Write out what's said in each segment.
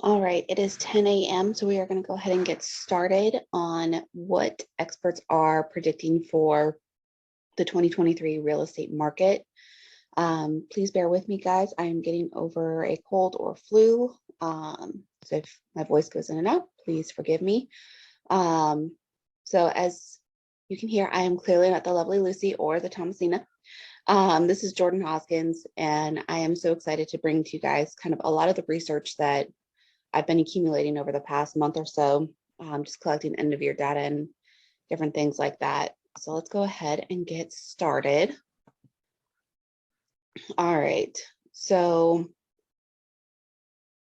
All right, it is 10 a.m. So we are going to go ahead and get started on what experts are predicting for the 2023 real estate market. Please bear with me, guys. I am getting over a cold or flu. So if my voice goes in and out, please forgive me. So as you can hear, I am clearly not the lovely Lucy or the Thomasina. This is Jordan Hoskins, and I am so excited to bring to you guys kind of a lot of the research that I've been accumulating over the past month or so, just collecting end of year data and different things like that. So let's go ahead and get started. All right. So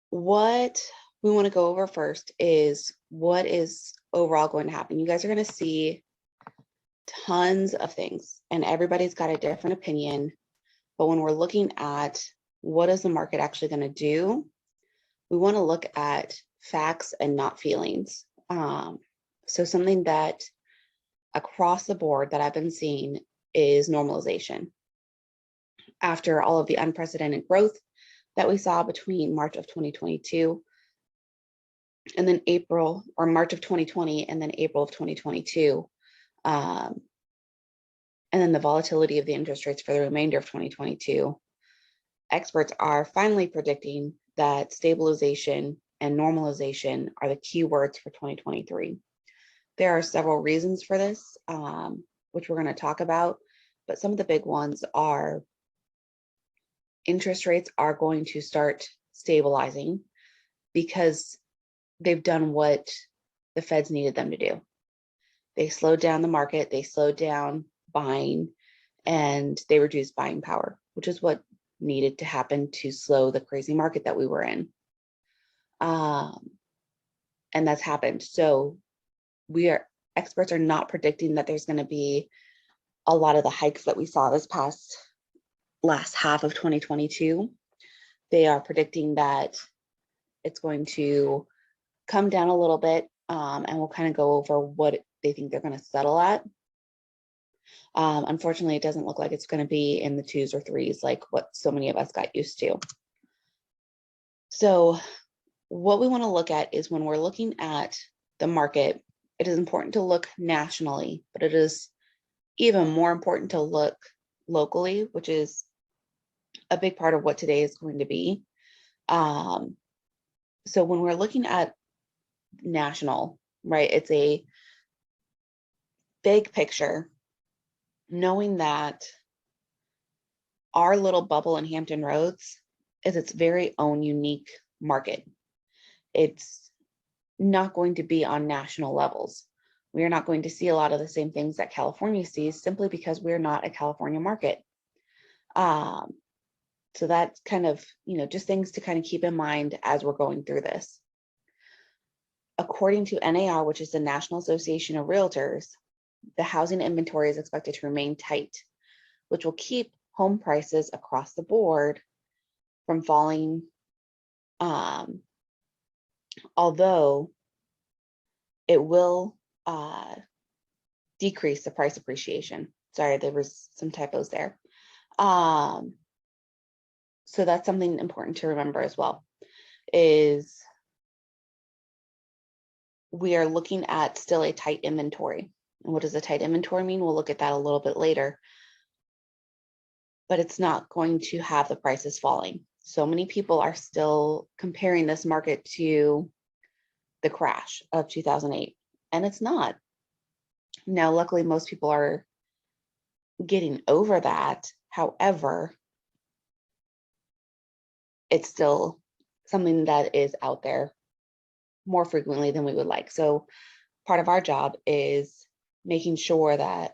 what we want to go over first is what is overall going to happen. You guys are going to see tons of things, and everybody's got a different opinion. But when we're looking at what is the market actually going to do, we want to look at facts and not feelings. So something that across the board that I've been seeing is normalization. After all of the unprecedented growth that we saw between March of 2022 and then April, or March of 2020 and then April of 2022, and then the volatility of the interest rates for the remainder of 2022, experts are finally predicting that stabilization and normalization are the key words for 2023. There are several reasons for this, which we're going to talk about, but some of the big ones are interest rates are going to start stabilizing because they've done what the Feds needed them to do. They slowed down the market, they slowed down buying, and they reduced buying power, which is what needed to happen to slow the crazy market that we were in. And that's happened. So experts are not predicting that there's going to be a lot of the hikes that we saw this past last half of 2022. They are predicting that it's going to come down a little bit, and we'll kind of go over what they think they're going to settle at. Unfortunately, it doesn't look like it's going to be in the 2s or 3s like what so many of us got used to. So what we want to look at is when we're looking at the market, it is important to look nationally, but it is even more important to look locally, which is a big part of what today is going to be. So when we're looking at national, right, it's a big picture, knowing that our little bubble in Hampton Roads is its very own unique market. It's not going to be on national levels. We are not going to see a lot of the same things that California sees simply because we're not a California market. So that's kind of, just things to kind of keep in mind as we're going through this. According to NAR, which is the National Association of Realtors, the housing inventory is expected to remain tight, which will keep home prices across the board from falling, although it will decrease the price appreciation. Sorry, there was some typos there. So that's something important to remember as well, is we are looking at still a tight inventory. And what does a tight inventory mean? We'll look at that a little bit later. But it's not going to have the prices falling. So many people are still comparing this market to the crash of 2008, and it's not. Now, luckily, most people are getting over that. However, it's still something that is out there more frequently than we would like. So part of our job is making sure that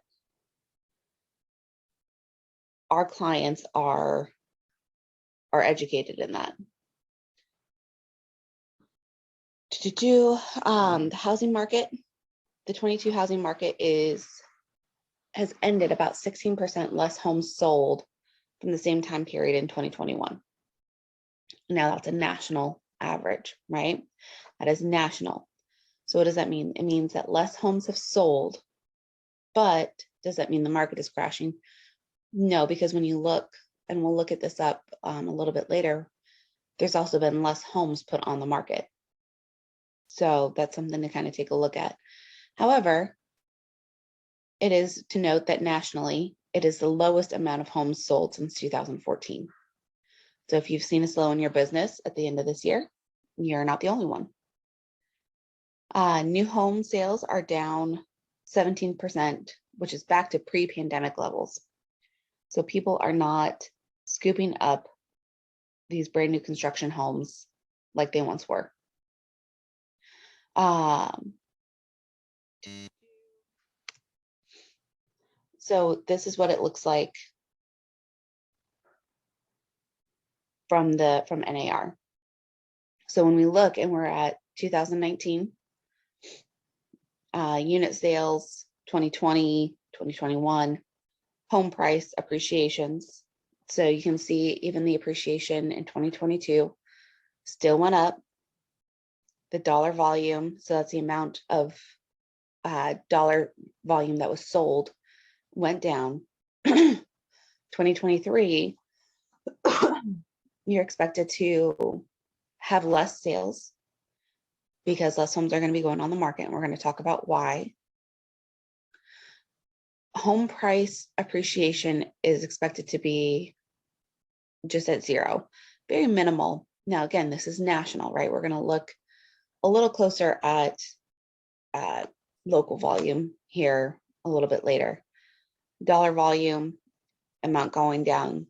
our clients are educated in that. The housing market, the 22 housing market has ended about 16% less homes sold from the same time period in 2021. Now that's a national average, right? That is national. So what does that mean? It means that less homes have sold, but does that mean the market is crashing? No, because when you look, and we'll look at this up a little bit later, there's also been less homes put on the market. So that's something to kind of take a look at. However, it is to note that nationally, it is the lowest amount of homes sold since 2014. So if you've seen a slow in your business at the end of this year, you're not the only one. New home sales are down 17%, which is back to pre-pandemic levels. So people are not scooping up these brand new construction homes like they once were. So this is what it looks like from NAR. So when we look and we're at 2019, unit sales, 2020, 2021, home price appreciations. So you can see even the appreciation in 2022 still went up. The dollar volume, so that's the amount of dollar volume that was sold, went down. 2023, you're expected to have less sales because less homes are going to be going on the market, and we're going to talk about why. Home price appreciation is expected to be just at zero, very minimal. Now, again, this is national, right? We're going to look a little closer at local volume here a little bit later. Dollar volume amount going down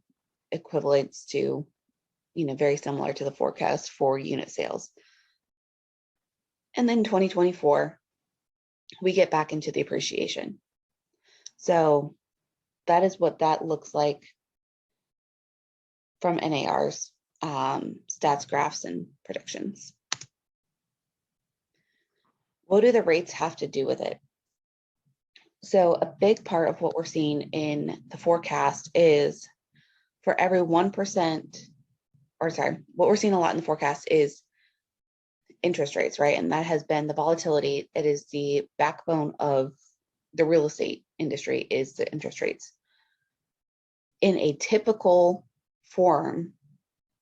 equivalents to, very similar to the forecast for unit sales. And then 2024, we get back into the appreciation. So that is what that looks like from NAR's stats, graphs, and predictions. What do the rates have to do with it? So a big part of what we're seeing in the forecast is for every 1%, what we're seeing a lot in the forecast is interest rates, right? And that has been the volatility. It is the backbone of the real estate industry, is the interest rates. In a typical form,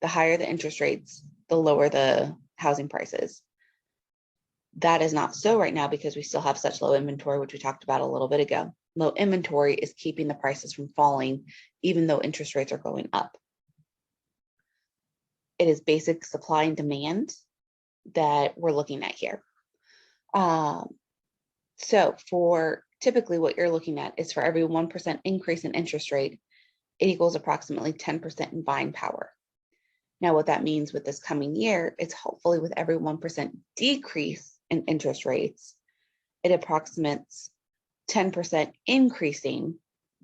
the higher the interest rates, the lower the housing prices. That is not so right now because we still have such low inventory, which we talked about a little bit ago. Low inventory is keeping the prices from falling, even though interest rates are going up. It is basic supply and demand that we're looking at here. So for typically what you're looking at is for every 1% increase in interest rate, it equals approximately 10% in buying power. Now, what that means with this coming year, it's hopefully with every 1% decrease in interest rates, it approximates 10% increasing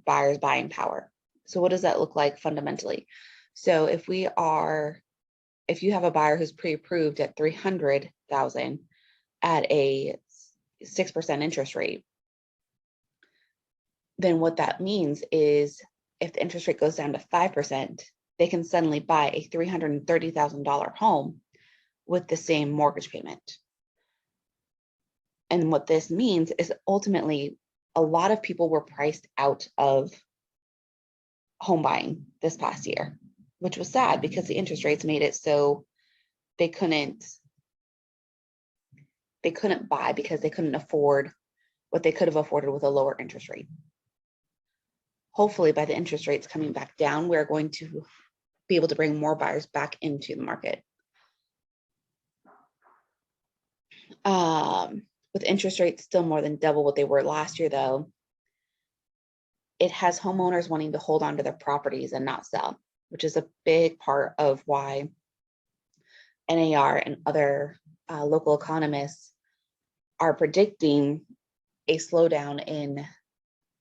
buyers' buying power. So what does that look like fundamentally? So if you have a buyer who's pre-approved at $300,000 at a 6% interest rate, then what that means is if the interest rate goes down to 5%, they can suddenly buy a $330,000 home with the same mortgage payment. And what this means is ultimately a lot of people were priced out of home buying this past year, which was sad because the interest rates made it so they couldn't buy because they couldn't afford what they could have afforded with a lower interest rate. Hopefully by the interest rates coming back down, we're going to be able to bring more buyers back into the market. With interest rates still more than double what they were last year, though, it has homeowners wanting to hold on to their properties and not sell, which is a big part of why NAR and other local economists are predicting a slowdown in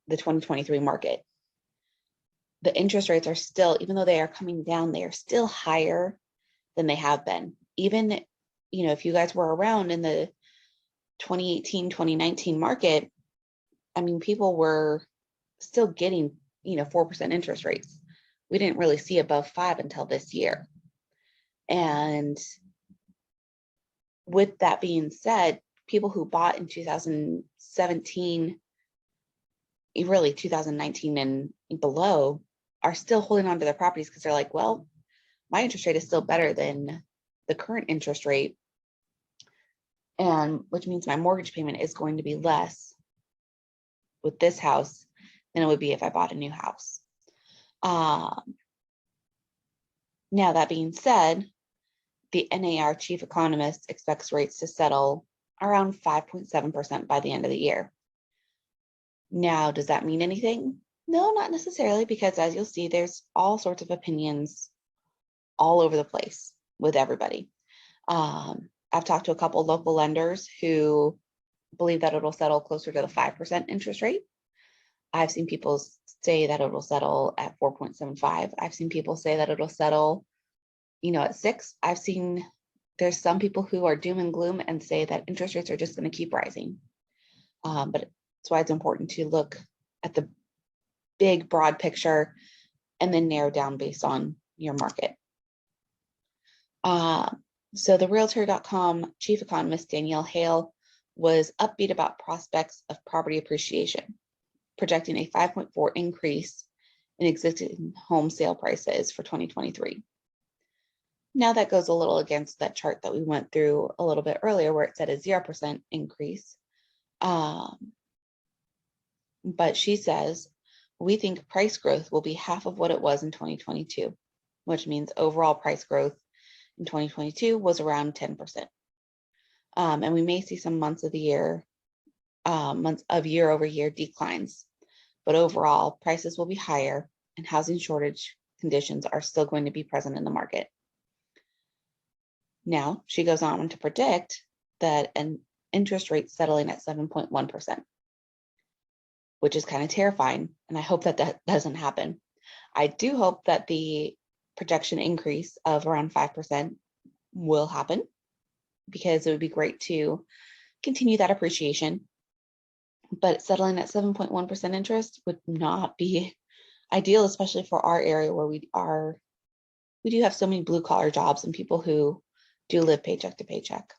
the 2023 market. The interest rates are still, even though they are coming down, they are still higher than they have been. Even, if you guys were around in the 2018, 2019 market, I mean, people were still getting, 4% interest rates. We didn't really see above 5 until this year. And with that being said, people who bought in 2017, really 2019 and below, are still holding on to their properties because they're like, well, my interest rate is still better than the current interest rate. and which means my mortgage payment is going to be less with this house than it would be if I bought a new house. Now, that being said, the NAR chief economist expects rates to settle around 5.7% by the end of the year. Now, does that mean anything? No, not necessarily, because as you'll see, there's all sorts of opinions all over the place with everybody. I've talked to a couple local lenders who believe that it'll settle closer to the 5% interest rate. I've seen people say that it'll settle at 4.75. I've seen people say that it'll settle, at 6. I've seen there's some people who are doom and gloom and say that interest rates are just going to keep rising. But that's why it's important to look at the big, broad picture and then narrow down based on your market. So the Realtor.com chief economist, Danielle Hale, was upbeat about prospects of property appreciation, projecting a 5.4 increase in existing home sale prices for 2023. Now that goes a little against that chart that we went through a little bit earlier where it said a 0% increase. But she says, we think price growth will be half of what it was in 2022, which means overall price growth in 2022 was around 10%. And we may see some months of year-over-year declines, but overall prices will be higher and housing shortage conditions are still going to be present in the market. Now, she goes on to predict that an interest rate settling at 7.1%, which is kind of terrifying. And I hope that that doesn't happen. I do hope that the projection increase of around 5% will happen, because it would be great to continue that appreciation. But settling at 7.1% interest would not be ideal, especially for our area where we do have so many blue collar jobs and people who do live paycheck to paycheck.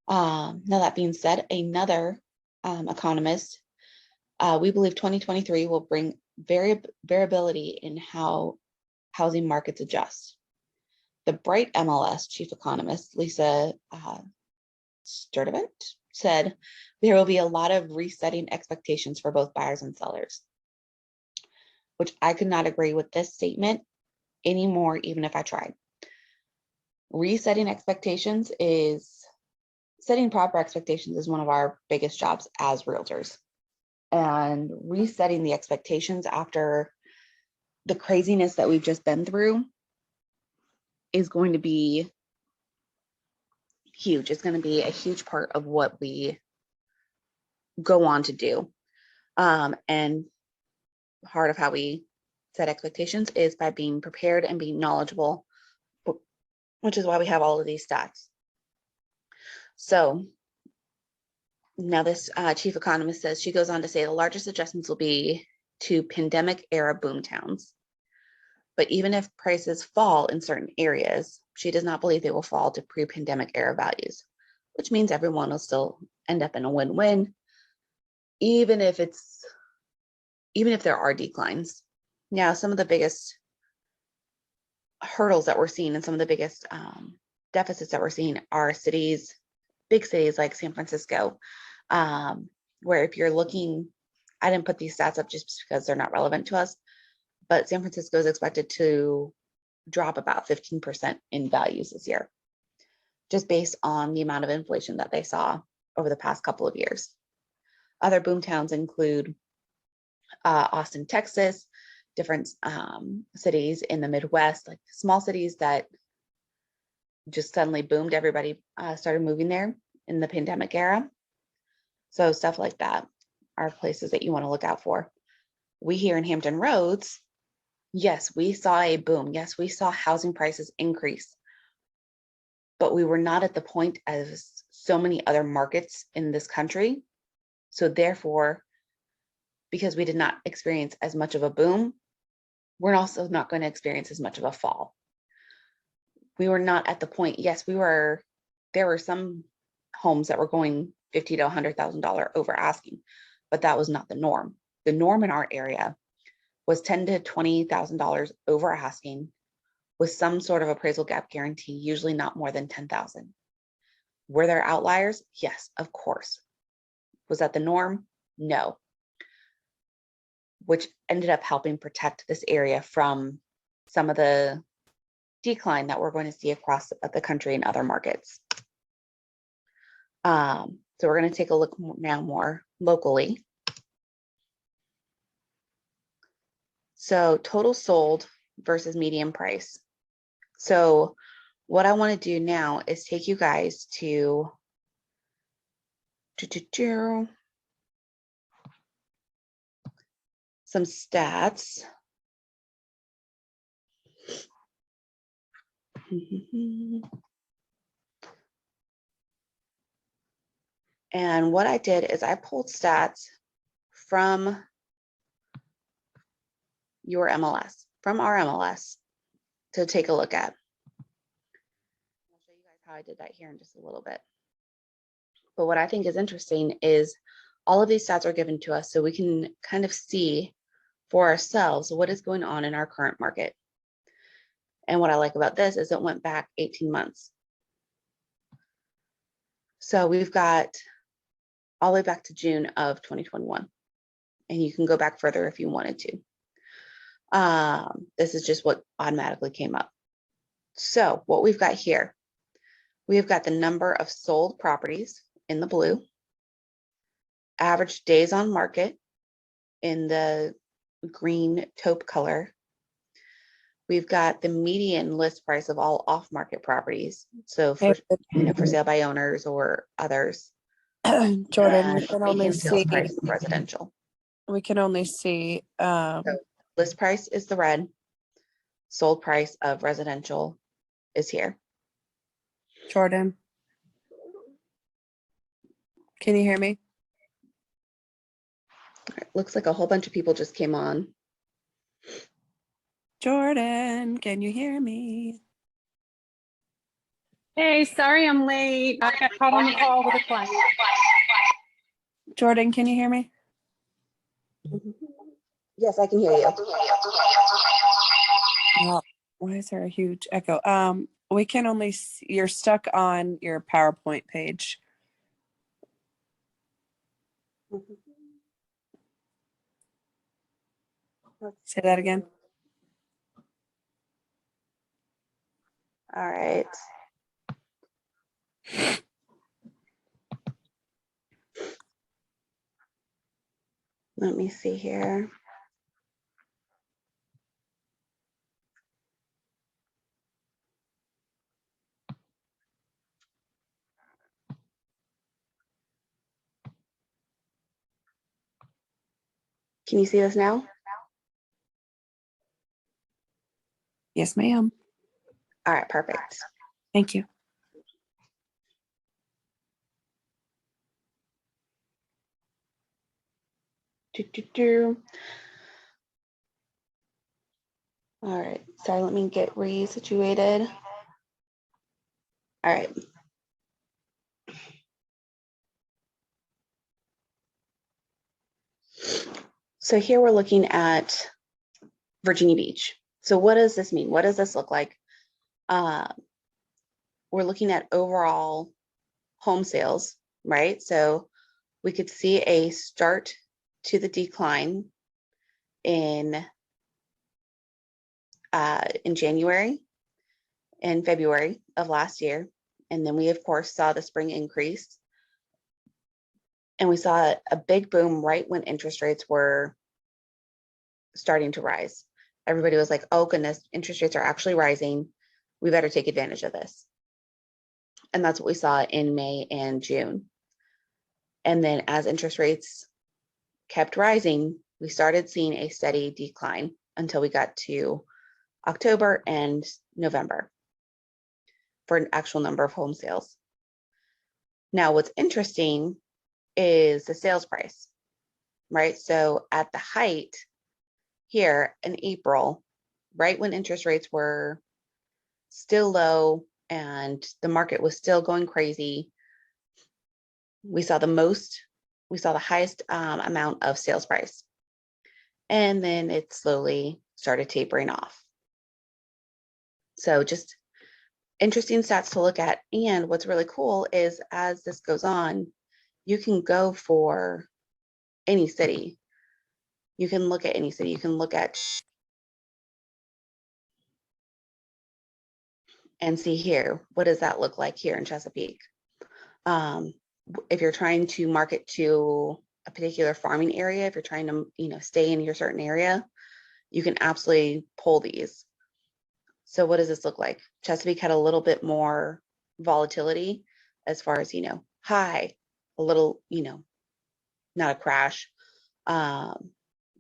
Now, that being said, another economist, we believe 2023 will bring variability in how housing markets adjust. The Bright MLS chief economist, Lisa Sturdivant, said there will be a lot of resetting expectations for both buyers and sellers, which I could not agree with this statement anymore, even if I tried. Setting proper expectations is one of our biggest jobs as realtors. And resetting the expectations after the craziness that we've just been through is going to be huge. It's going to be a huge part of what we go on to do. And part of how we set expectations is by being prepared and being knowledgeable, which is why we have all of these stats. So now this chief economist says, she goes on to say the largest adjustments will be to pandemic era boom towns. But even if prices fall in certain areas, she does not believe they will fall to pre-pandemic era values, which means everyone will still end up in a win-win, even if there are declines. Now, some of the biggest hurdles that we're seeing and some of the biggest deficits that we're seeing are big cities like San Francisco, where if you're looking, I didn't put these stats up just because they're not relevant to us, but San Francisco is expected to drop about 15% in values this year, just based on the amount of inflation that they saw over the past couple of years. Other boom towns include Austin, Texas, different cities in the Midwest, like small cities that just suddenly boomed. Everybody started moving there in the pandemic era. So stuff like that are places that you want to look out for. We here in Hampton Roads, yes, we saw a boom. Yes, we saw housing prices increase, but we were not at the point as so many other markets in this country. So therefore, because we did not experience as much of a boom, we're also not going to experience as much of a fall. We were not at the point, yes, there were some homes that were going $50,000 to $100,000 over asking, but that was not the norm. The norm in our area was $10,000 to $20,000 over asking with some sort of appraisal gap guarantee, usually not more than $10,000. Were there outliers? Yes, of course. Was that the norm? No. Which ended up helping protect this area from some of the decline that we're going to see across the country in other markets. So we're going to take a look now more locally. So total sold versus median price. So what I want to do now is take you guys to some stats. And what I did is I pulled stats from your MLS, from our MLS, to take a look at. I'll show you guys how I did that here in just a little bit. But what I think is interesting is all of these stats are given to us so we can kind of see for ourselves what is going on in our current market. And what I like about this is it went back 18 months. So we've got all the way back to June of 2021. And you can go back further if you wanted to. This is just what automatically came up. So what we've got here, we've got the number of sold properties in the blue, average days on market in the green taupe color. We've got the median list price of all off-market properties. So for, for sale by owners or others. Jordan, we can only sales see price of residential. we can only see So list price is the red. Sold price of residential is here. Jordan. Can you hear me? Looks like a whole bunch of people just came on. Jordan, can you hear me? Hey, sorry I'm late. I got caught on the call with a client. Jordan, can you hear me? Yes, I can hear you. Well, why is there a huge echo? We can only see, you're stuck on your PowerPoint page. Say that again. All right. Let me see here. Can you see this now? Yes, ma'am. All right, perfect. Thank you. All right, sorry, let me get resituated. All right. So here we're looking at Virginia Beach. So what does this mean? What does this look like? We're looking at overall home sales, right? So we could see a start to the decline in January and February of last year. And then we, of course, saw the spring increase. And we saw a big boom right when interest rates were starting to rise. Everybody was like, oh goodness, interest rates are actually rising. We better take advantage of this. And that's what we saw in May and June. And then as interest rates kept rising, we started seeing a steady decline until we got to October and November for an actual number of home sales. Now, what's interesting is the sales price, right? So at the height here in April, right when interest rates were still low and the market was still going crazy, we saw the highest amount of sales price. And then it slowly started tapering off. So just interesting stats to look at. And what's really cool is as this goes on, you can go for any city. You can look at any city. You can look at and see here, what does that look like here in Chesapeake? If you're trying to market to a particular farming area, if you're trying to, stay in your certain area, you can absolutely pull these. So what does this look like? Chesapeake had a little bit more volatility as far as, high, a little, not a crash, but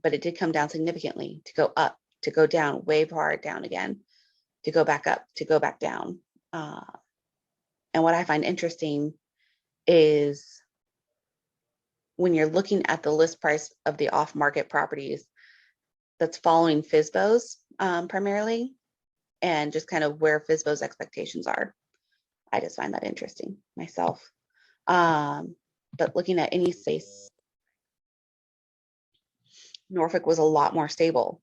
it did come down significantly, to go up, to go down, way far down again, to go back up, to go back down. And what I find interesting is when you're looking at the list price of the off-market properties, that's following FSBOs primarily, and just kind of where FSBO's expectations are. I just find that interesting myself. But looking at any space, Norfolk was a lot more stable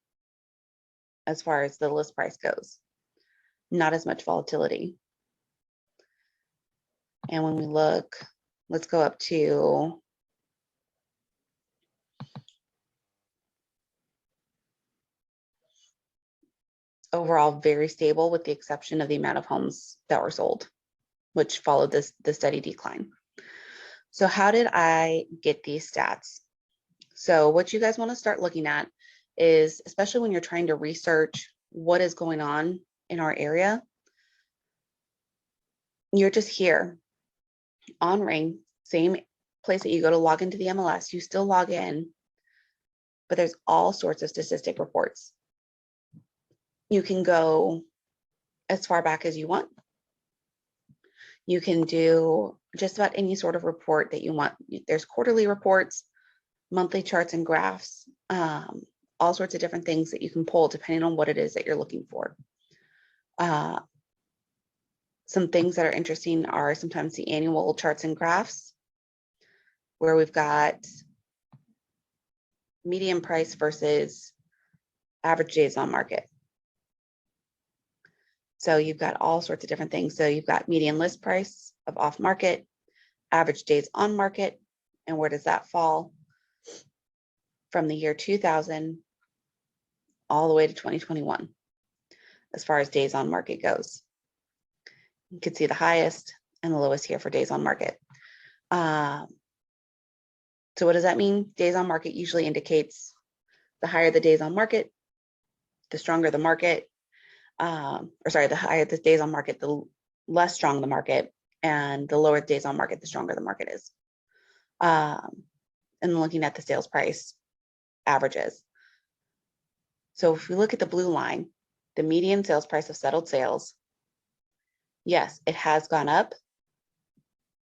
as far as the list price goes. Not as much volatility. And when we look, let's go up to overall very stable, with the exception of the amount of homes that were sold, which followed the steady decline. So how did I get these stats? So what you guys want to start looking at is, especially when you're trying to research what is going on in our area, you're just here on Ring, same place that you go to log into the MLS, you still log in, but there's all sorts of statistic reports. You can go as far back as you want. You can do just about any sort of report that you want. There's quarterly reports, monthly charts and graphs, all sorts of different things that you can pull depending on what it is that you're looking for. Some things that are interesting are sometimes the annual charts and graphs, where we've got median price versus average days on market. So you've got all sorts of different things. So you've got median list price of off market, average days on market, and where does that fall from the year 2000 all the way to 2021 as far as days on market goes. You can see the highest and the lowest here for days on market. So what does that mean? Days on market usually indicates the higher the days on market, the stronger the market, the higher the days on market, the less strong the market, and the lower days on market, the stronger the market is. And looking at the sales price averages. So if we look at the blue line, the median sales price of settled sales, yes, it has gone up,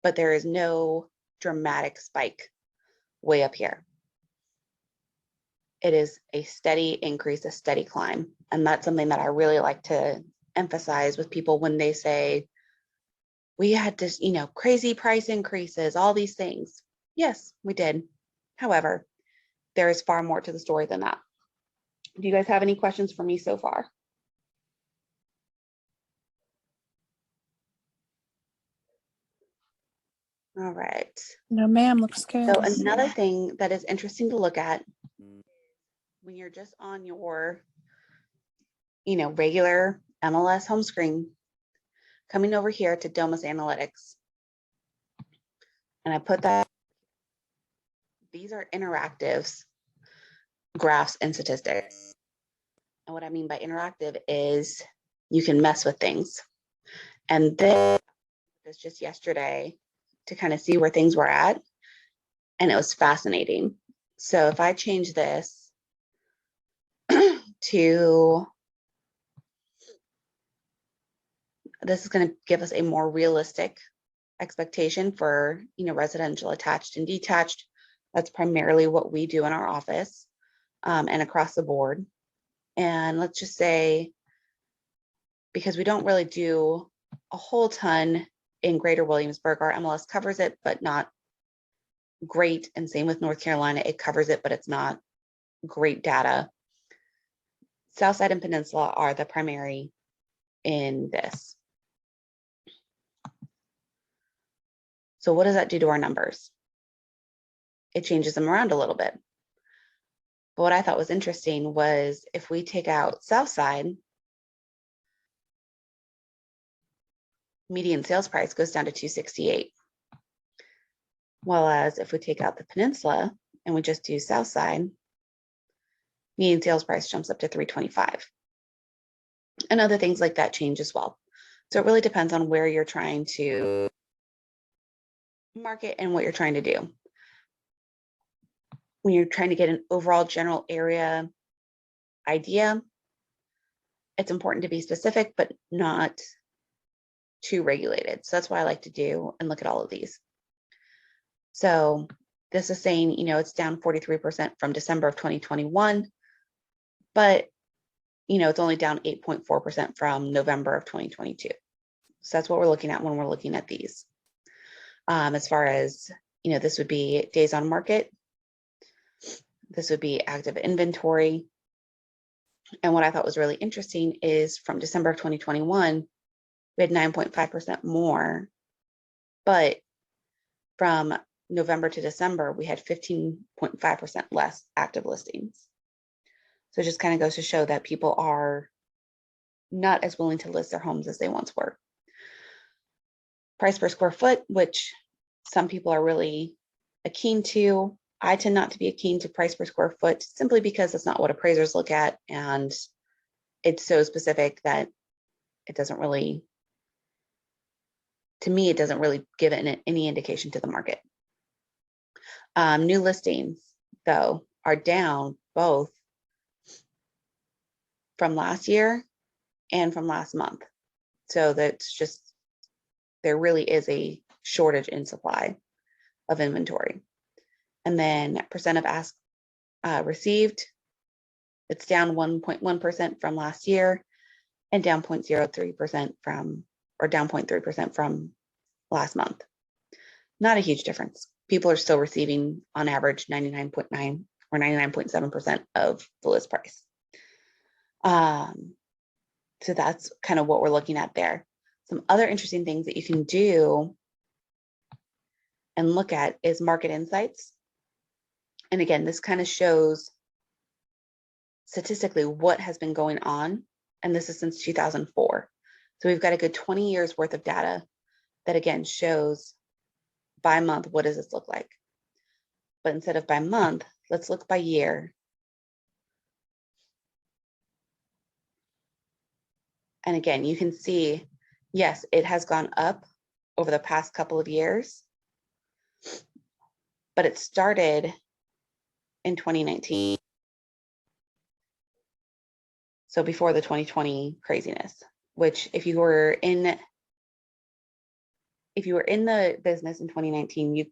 but there is no dramatic spike way up here. It is a steady increase, a steady climb. And that's something that I really like to emphasize with people when they say, we had this, crazy price increases, all these things. Yes, we did. However, there is far more to the story than that. Do you guys have any questions for me so far? All right. No, ma'am, looks good. So another thing that is interesting to look at when you're just on your, regular MLS home screen, coming over here to Domus Analytics, and I put that, these are interactives, graphs and statistics. And what I mean by interactive is you can mess with things. And this was just yesterday to kind of see where things were at. And it was fascinating. So if I change this to, this is going to give us a more realistic expectation for, residential attached and detached. That's primarily what we do in our office and across the board. And let's just say, because we don't really do a whole ton in Greater Williamsburg, our MLS covers it, but not great. And same with North Carolina, it covers it, but it's not great data. Southside and Peninsula are the primary in this. So what does that do to our numbers? It changes them around a little bit. But what I thought was interesting was if we take out Southside, median sales price goes down to 268. Whereas if we take out the Peninsula and we just do Southside, median sales price jumps up to 325. And other things like that change as well. So it really depends on where you're trying to market and what you're trying to do. When you're trying to get an overall general area idea, it's important to be specific, but not too regulated. So that's why I like to do and look at all of these. So this is saying, it's down 43% from December of 2021, but, it's only down 8.4% from November of 2022. So that's what we're looking at when we're looking at these. As far as, this would be days on market. This would be active inventory. And what I thought was really interesting is from December of 2021, we had 9.5% more, but from November to December, we had 15.5% less active listings. So it just kind of goes to show that people are not as willing to list their homes as they once were. Price per square foot, which some people are really keen to. I tend not to be keen to price per square foot simply because that's not what appraisers look at. And it's so specific that it doesn't really, to me, it doesn't really give it any indication to the market. New listings, though, are down both from last year and from last month. So that's just, there really is a shortage in supply of inventory. And then percent of ask received, it's down 1.1% from last year and down 0.03% from, or down 0.3% from last month. Not a huge difference. People are still receiving on average 99.9 or 99.7% of the list price. So that's kind of what we're looking at there. Some other interesting things that you can do and look at is market insights. And again, this kind of shows statistically what has been going on. And this is since 2004. So we've got a good 20 years worth of data that again shows by month, what does this look like? But instead of by month, let's look by year. And again, you can see, yes, it has gone up over the past couple of years, but it started in 2019. So before the 2020 craziness, which if you were in the business in 2019,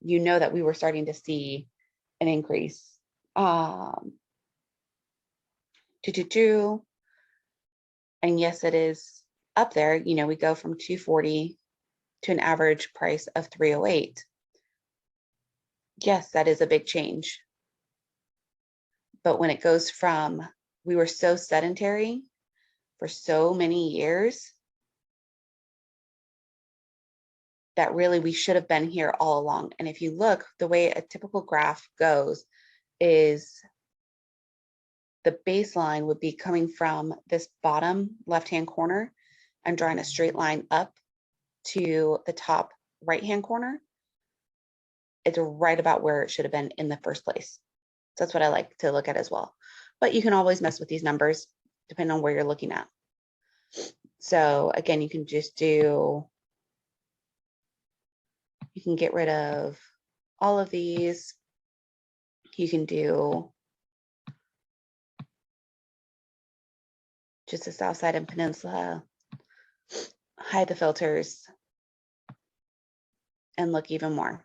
you know that we were starting to see an increase. And yes, it is up there. We go from 240 to an average price of 308. Yes, that is a big change. But when it goes from, we were so sedentary for so many years that really we should have been here all along. And if you look, the way a typical graph goes is the baseline would be coming from this bottom left-hand corner and drawing a straight line up to the top right-hand corner. It's right about where it should have been in the first place. So that's what I like to look at as well. But you can always mess with these numbers depending on where you're looking at. So again, you can just do, you can get rid of all of these. You can do just the South Side and Peninsula, hide the filters, and look even more.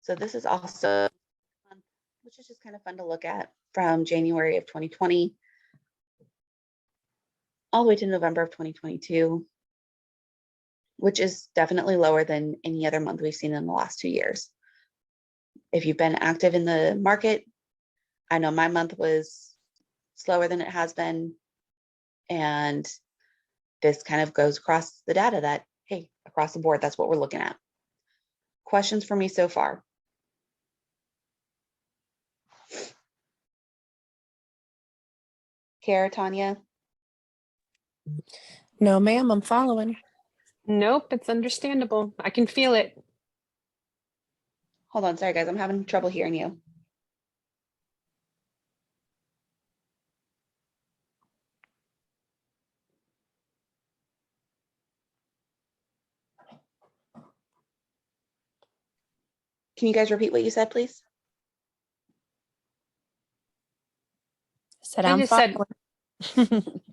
So this is also, which is just kind of fun to look at, from January of 2020 all the way to November of 2022, which is definitely lower than any other month we've seen in the last 2 years. If you've been active in the market, I know my month was slower than it has been. And this kind of goes across the data that, hey, across the board, that's what we're looking at. Questions for me so far? Kara, Tanya? No, ma'am, I'm following. Nope, it's understandable. I can feel it. Hold on, sorry guys, I'm having trouble hearing you. Can you guys repeat what you said, please? Said I I'm just said- following.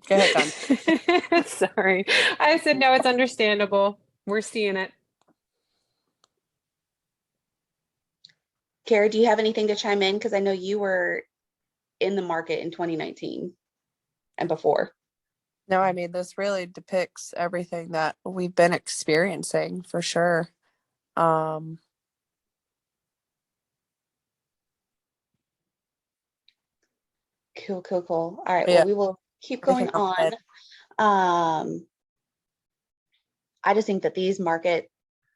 Go ahead, Don. Sorry. I said, no, it's understandable. We're seeing it. Kara, do you have anything to chime in? Because I know you were in the market in 2019 and before. No, I mean, this really depicts everything that we've been experiencing for sure. Cool. All right, Yeah, well, we will keep going everything else on. said. I just think that these market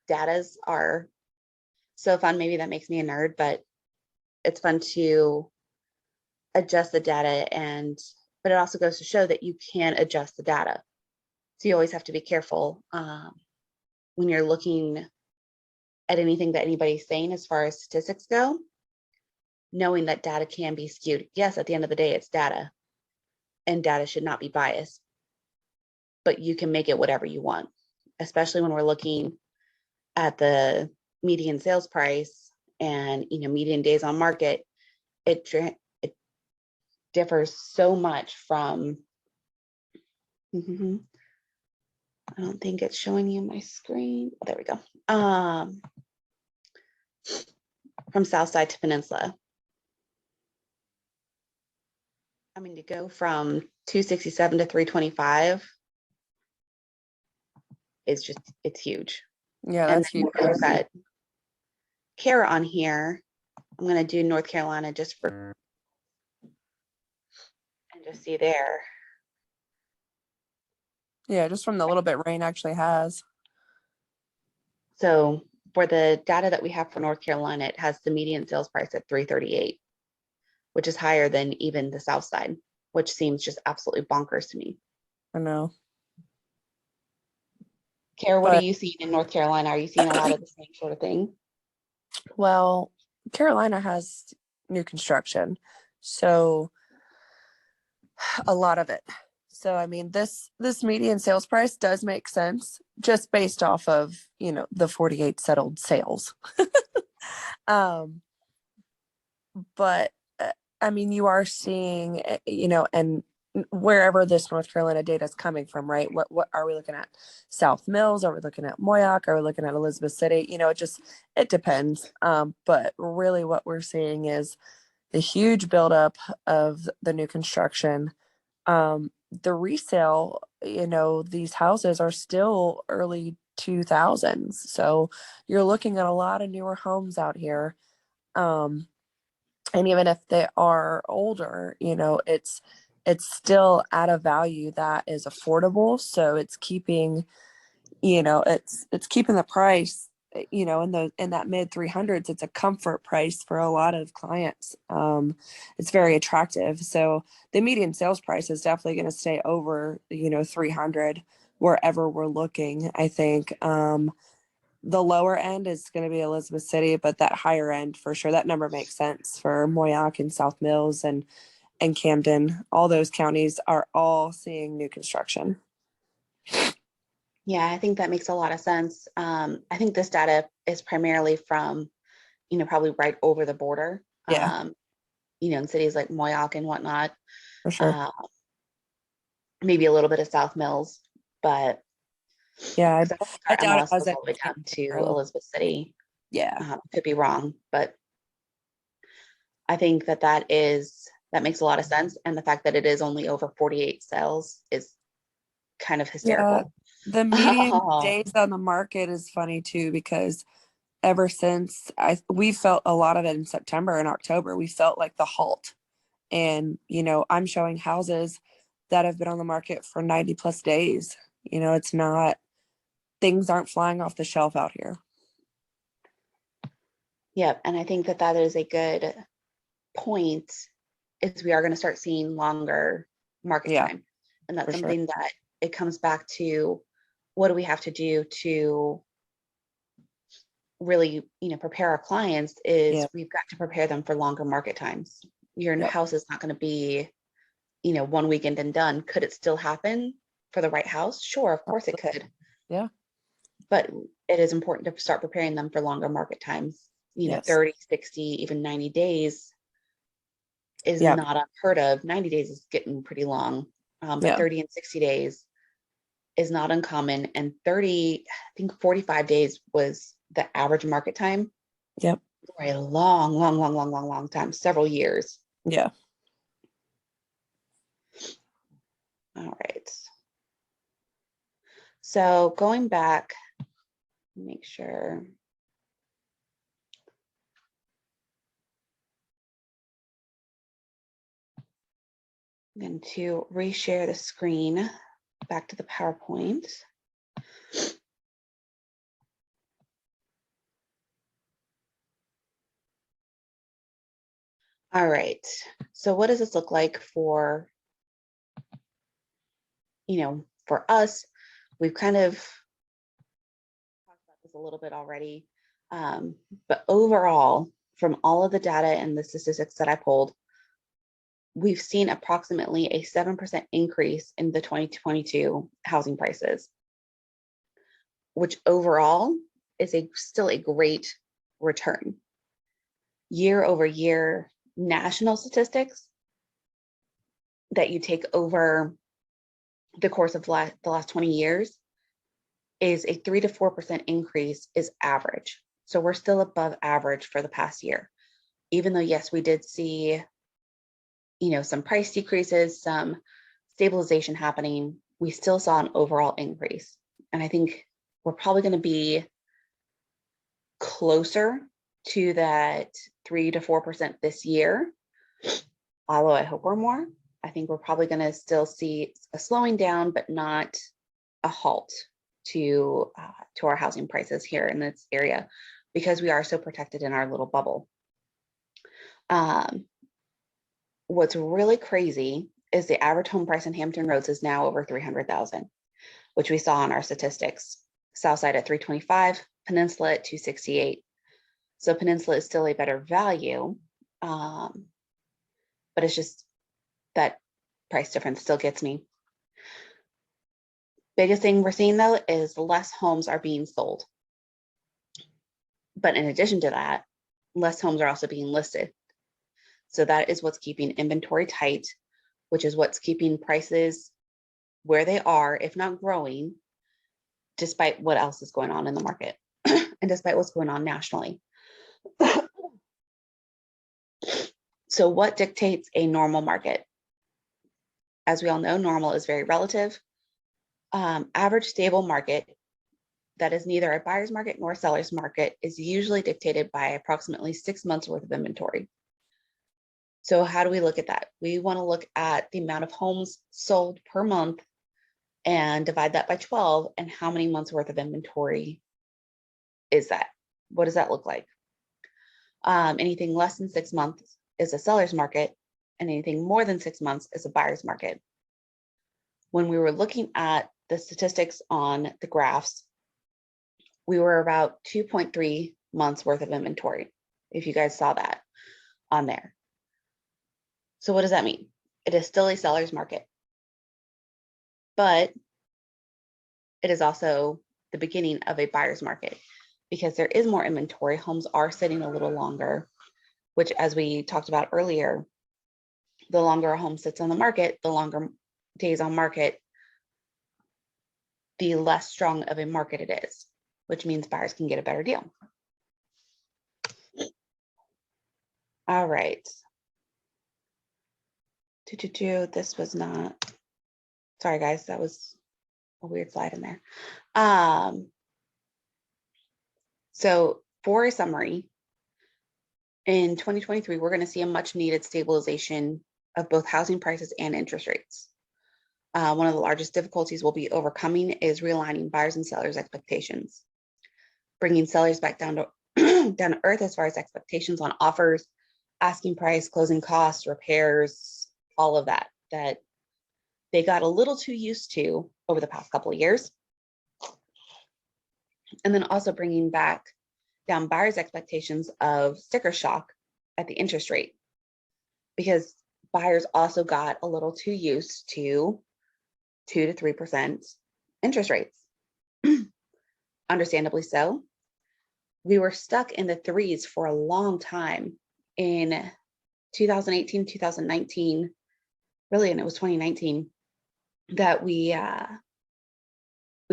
datas are so fun. Maybe that makes me a nerd, but it's fun to adjust the data, but it also goes to show that you can adjust the data. So you always have to be careful when you're looking at anything that anybody's saying as far as statistics go, knowing that data can be skewed. Yes, at the end of the day, it's data, and data should not be biased, but you can make it whatever you want, especially when we're looking at the median sales price and median days on market. It differs so much from I don't think it's showing you my screen. Oh, there we go. From south side to peninsula. I mean, to go from 267 to 325 it's huge. Yeah, And that's then huge. we've got Kara on here. I'm going to do North Carolina just for, and just see there. Yeah, just from the little bit rain actually has. So for the data that we have for North Carolina, it has the median sales price at 338, which is higher than even the south side, which seems just absolutely bonkers to me. I know. Kara, what are But- you seeing in North Carolina? Are you seeing a lot of the same sort of thing? Well, Carolina has new construction, so a lot of it. So I mean, this median sales price does make sense just based off of the 48 settled sales. But I mean, you are seeing and wherever this North Carolina data is coming from, right? What are we looking at? South Mills? Are we looking at Moyock? Are we looking at Elizabeth City? It depends. But really what we're seeing is the huge buildup of the new construction. The resale, these houses are still early 2000s. So you're looking at a lot of newer homes out here. And even if they are older, it's still at a value that is affordable. So it's keeping, it's keeping the price, in that mid 300s. It's a comfort price for a lot of clients. It's very attractive. So the median sales price is definitely going to stay over, 300 wherever we're looking, I think. The lower end is going to be Elizabeth City, but that higher end for sure, that number makes sense for Moyock and South Mills and Camden. All those counties are all seeing new construction. Yeah, I think that makes a lot of sense. I think this data is primarily from, probably right over the border. Yeah. In cities like Moyock and whatnot. For sure. Maybe a little bit of South Mills, but Yeah, I doubt it MLS has goes all the way down to anything. Elizabeth City. Yeah. Could be wrong, but I think that makes a lot of sense. And the fact that it is only over 48 sales is kind of hysterical. The median days on the market is funny too, because ever since we felt a lot of it in September and October, we felt like the halt And, I'm showing houses that have been on the market for 90 plus days. It's not, things aren't flying off the shelf out here. Yep. And I think that that is a good point, is we are going to start seeing longer market Yeah, time. And that's for sure. something that it comes back to, what do we have to do to really, prepare our clients, is Yeah. we've got to prepare them for longer market times. Your Yep. house is not going to be, one weekend and done. Could it still happen for the right house? Sure, of course it could. Yeah. But it is important to start preparing them for longer market times. Yes. 30, 60, even 90 days is Yeah. not unheard of. 90 days is getting pretty long. But Yeah. 30 and 60 days is not uncommon. And 30, I think 45 days was the average market time Yep. for a long time, several years. Yeah. All right. So going back, make sure. I'm going to reshare the screen back to the PowerPoint. All right. So what does this look like for, for us? We've kind of talked about this a little bit already. But overall, from all of the data and the statistics that I pulled, we've seen approximately a 7% increase in the 2022 housing prices, which overall is still a great return. Year over year, national statistics that you take over the course of the last 20 years is a 3 to 4% increase is average. So we're still above average for the past year, even though, yes, we did see, some price decreases, some stabilization happening, we still saw an overall increase. And I think we're probably going to be closer to that 3 to 4% this year. Although I hope we're more. I think we're probably going to still see a slowing down, but not a halt to our housing prices here in this area, because we are so protected in our little bubble. What's really crazy is the average home price in Hampton Roads is now over $300,000, which we saw in our statistics. Southside at $325,000, Peninsula at $268,000. So Peninsula is still a better value, but it's just that price difference still gets me. Biggest thing we're seeing though is less homes are being sold. But in addition to that, less homes are also being listed. So that is what's keeping inventory tight, which is what's keeping prices where they are, if not growing, despite what else is going on in the market and despite what's going on nationally. So what dictates a normal market? As we all know, normal is very relative. Average stable market that is neither a buyer's market nor a seller's market is usually dictated by approximately 6 months worth of inventory. So how do we look at that? We want to look at the amount of homes sold per month and divide that by 12, and how many months worth of inventory is that? What does that look like? Anything less than 6 months is a seller's market, and anything more than 6 months is a buyer's market. When we were looking at the statistics on the graphs, we were about 2.3 months worth of inventory, if you guys saw that on there. So what does that mean? It is still a seller's market, but it is also the beginning of a buyer's market, because there is more inventory. Homes are sitting a little longer, which, as we talked about earlier, the longer a home sits on the market, the longer days on market, the less strong of a market it is, which means buyers can get a better deal. All right. This was not, sorry guys, that was a weird slide in there. So for a summary, in 2023, we're going to see a much needed stabilization of both housing prices and interest rates. One of the largest difficulties we'll be overcoming is realigning buyers and sellers' expectations, bringing sellers back down to down to earth as far as expectations on offers, asking price, closing costs, repairs, all of that they got a little too used to over the past couple of years. And then also bringing back down buyers' expectations of sticker shock at the interest rate, because buyers also got a little too used to 2 to 3% interest rates. Understandably so. We were stuck in the threes for a long time in 2018, 2019, really, and it was 2019 that we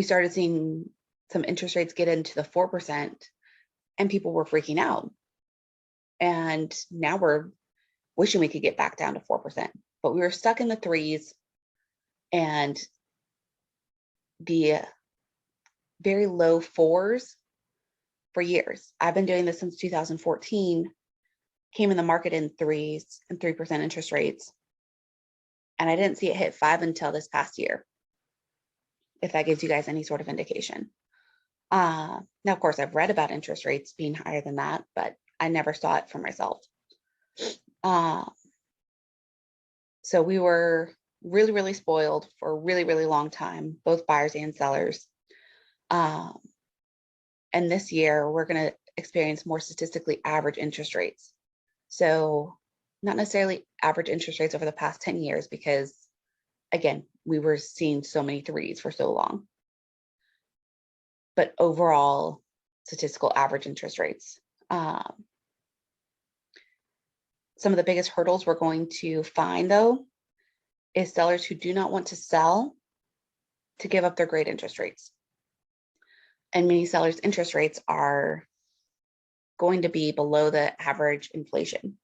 started seeing some interest rates get into the 4%, and people were freaking out. And now we're wishing we could get back down to 4%, but we were stuck in the threes and the very low fours for years. I've been doing this since 2014, came in the market in threes and 3% interest rates. And I didn't see it hit 5 until this past year, if that gives you guys any sort of indication. Now, of course, I've read about interest rates being higher than that, but I never saw it for myself. So we were really, really spoiled for a really, really long time, both buyers and sellers. And this year, we're going to experience more statistically average interest rates. So not necessarily average interest rates over the past 10 years, because again, we were seeing so many threes for so long. But overall, statistical average interest rates. Some of the biggest hurdles we're going to find, though, is sellers who do not want to sell to give up their great interest rates. And many sellers' interest rates are going to be below the average inflation,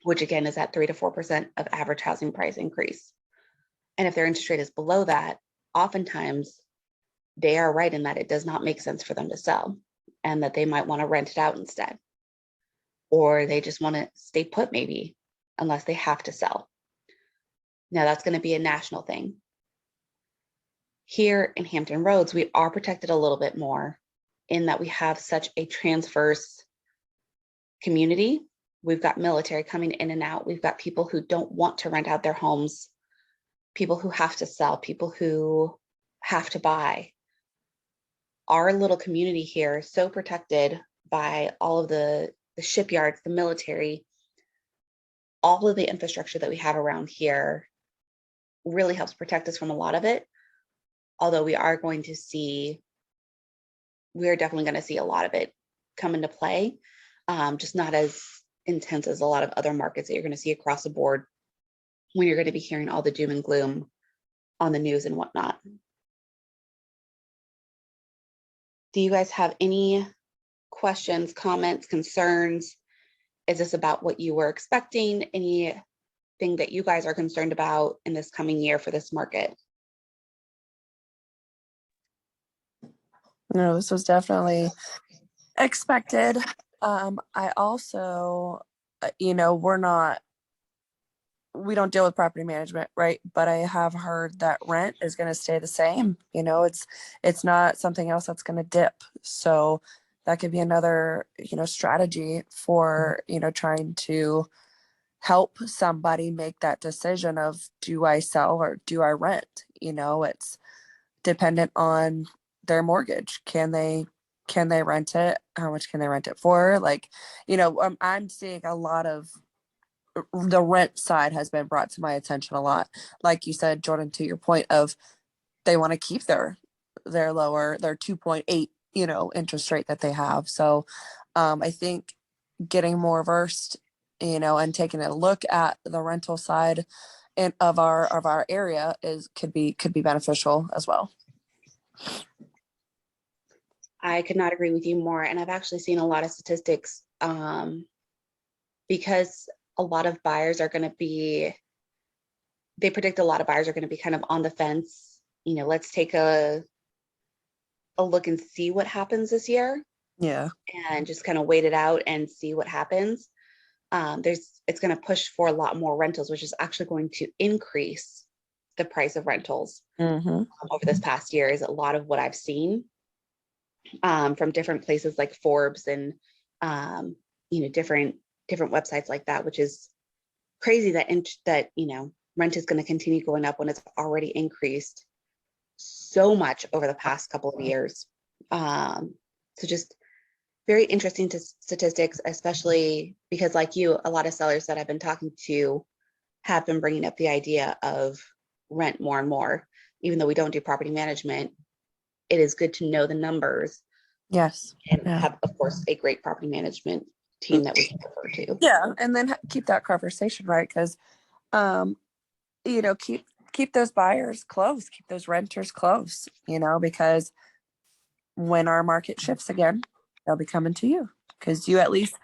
which again is at 3 to 4% of average housing price increase. And if their interest rate is below that, oftentimes they are right in that it does not make sense for them to sell, and that they might want to rent it out instead. Or they just want to stay put maybe, unless they have to sell. Now that's going to be a national thing. Here in Hampton Roads, we are protected a little bit more in that we have such a transverse community. We've got military coming in and out. We've got people who don't want to rent out their homes, people who have to sell, people who have to buy. Our little community here is so protected by all of the shipyards, the military, all of the infrastructure that we have around here really helps protect us from a lot of it. Although we are definitely going to see a lot of it come into play, just not as intense as a lot of other markets that you're going to see across the board when you're going to be hearing all the doom and gloom on the news and whatnot. Do you guys have any questions, comments, concerns? Is this about what you were expecting? Anything that you guys are concerned about in this coming year for this market? No, this was definitely expected. I also, we don't deal with property management, right? But I have heard that rent is going to stay the same. It's not something else that's going to dip. So that could be another, strategy for, trying to help somebody make that decision of, do I sell or do I rent? It's dependent on their mortgage. Can they rent it? How much can they rent it for? I'm seeing a lot of the rent side has been brought to my attention a lot. Like you said, Jordan, to your point of they want to keep their 2.8, interest rate that they have. So I think getting more versed, and taking a look at the rental side of our area could be beneficial as well. I could not agree with you more. And I've actually seen a lot of statistics because a lot of buyers are going to be, they predict a lot of buyers are going to be kind of on the fence. Let's take a look and see what happens this year. Yeah. And just kind of wait it out and see what happens. it's going to push for a lot more rentals, which is actually going to increase the price of rentals over this past year is a lot of what I've seen from different places like Forbes and different websites like that, which is crazy that rent is going to continue going up when it's already increased so much over the past couple of years. So just very interesting statistics, especially because like you, a lot of sellers that I've been talking to have been bringing up the idea of rent more and more. Even though we don't do property management, it is good to know the numbers. Yes. And Yeah. have, of course, a great property management team that we can refer to. Yeah. And then keep that conversation, right? Because, keep those buyers close, keep those renters close, because when our market shifts again, they'll be coming to you because you at least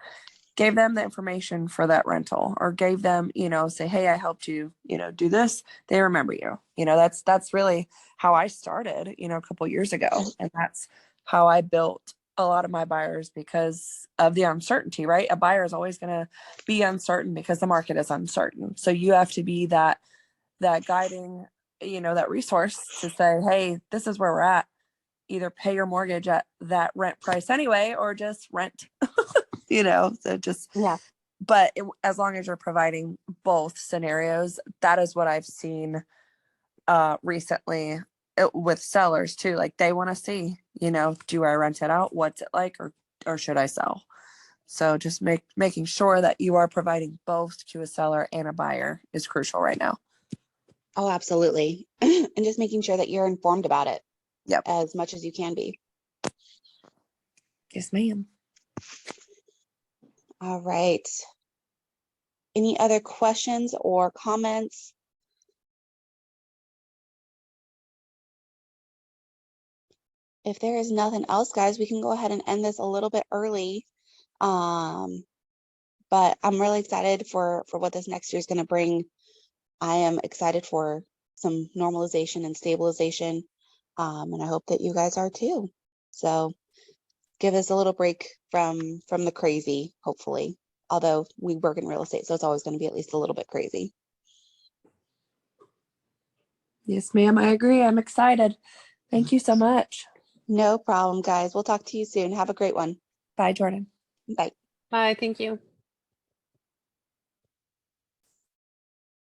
gave them the information for that rental or gave them, say, hey, I helped you, do this. They remember you. That's really how I started, a couple years ago. And that's how I built a lot of my buyers because of the uncertainty, right? A buyer is always going to be uncertain because the market is uncertain. So you have to be that guiding, that resource to say, hey, this is where we're at. Either pay your mortgage at that rent price anyway, or just rent, so just, Yeah. But as long as you're providing both scenarios, that is what I've seen recently with sellers too. Like they want to see, do I rent it out? What's it like? Or should I sell? So just making sure that you are providing both to a seller and a buyer is crucial right now. Oh, absolutely. And just making sure that you're informed about it. Yep. As much as you can be. Yes, ma'am. All right. Any other questions or comments? If there is nothing else, guys, we can go ahead and end this a little bit early. But I'm really excited for what this next year is going to bring. I am excited for some normalization and stabilization. And I hope that you guys are too. So give us a little break from the crazy, hopefully. Although we work in real estate, so it's always going to be at least a little bit crazy. Yes, ma'am. I agree. I'm excited. Thank you so much. No problem, guys. We'll talk to you soon. Have a great one. Bye, Jordan. Bye. Bye, thank you.